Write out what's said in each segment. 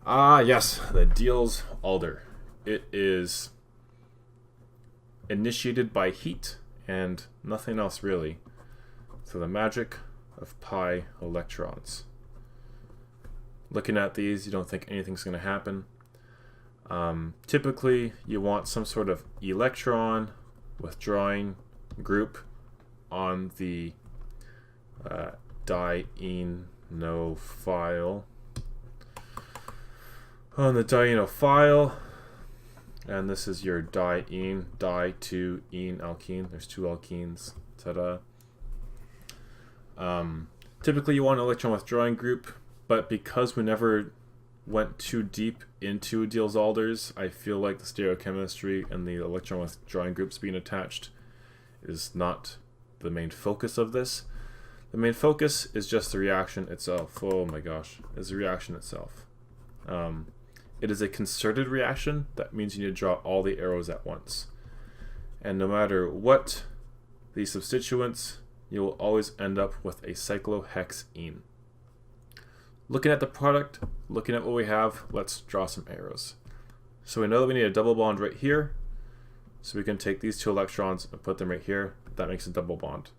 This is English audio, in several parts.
Ah, yes, the Diels Alder. It is initiated by heat and nothing else really. So the magic of pi electrons. Looking at these, you don't think anything's going to happen. Typically, you want some sort of electron withdrawing group on the dienophile. On the dienophile, and this is your diene, di-2-ene alkene. There's two alkenes. Ta-da. Typically, you want an electron withdrawing group, but because we never went too deep into Diels alders, I feel like the stereochemistry and the electron withdrawing groups being attached is not the main focus of this. The main focus is just the reaction itself. Oh my gosh, is the reaction itself. It is a concerted reaction. That means you need to draw all the arrows at once. And no matter what the substituents, you will always end up with a cyclohexene. Looking at the product, looking at what we have, let's draw some arrows. So we know that we need a double bond right here. So we can take these two electrons and put them right here. That makes a double bond.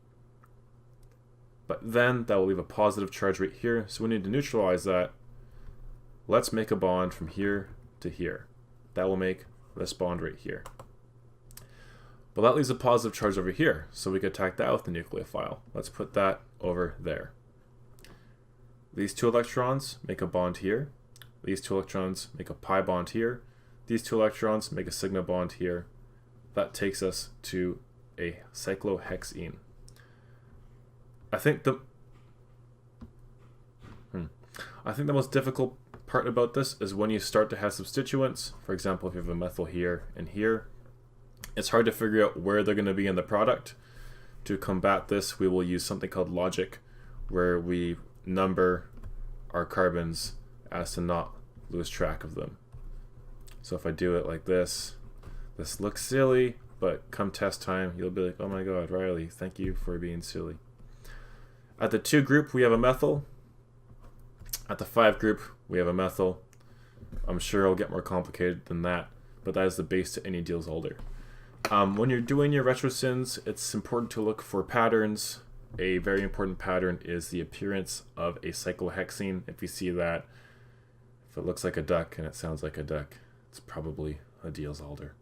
But then that will leave a positive charge right here. So we need to neutralize that. Let's make a bond from here to here. That will make this bond right here. But that leaves a positive charge over here, so we could attack that with the nucleophile. Let's put that over there. These two electrons make a bond here. These two electrons make a pi bond here. These two electrons make a sigma bond here. That takes us to a cyclohexene. I think the most difficult part about this is when you start to have substituents. For example, if you have a methyl here and here, it's hard to figure out where they're going to be in the product. To combat this, we will use something called logic, where we number our carbons as to not lose track of them. So if I do it like this looks silly, but come test time, you'll be like, oh my god, Riley, thank you for being silly. At the 2 group, we have a methyl. At the 5 group, we have a methyl. I'm sure it'll get more complicated than that, but that is the base to any Diels alder. When you're doing your retrosynths, it's important to look for patterns. A very important pattern is the appearance of a cyclohexene. If you see that, if it looks like a duck and it sounds like a duck, it's probably a Diels alder.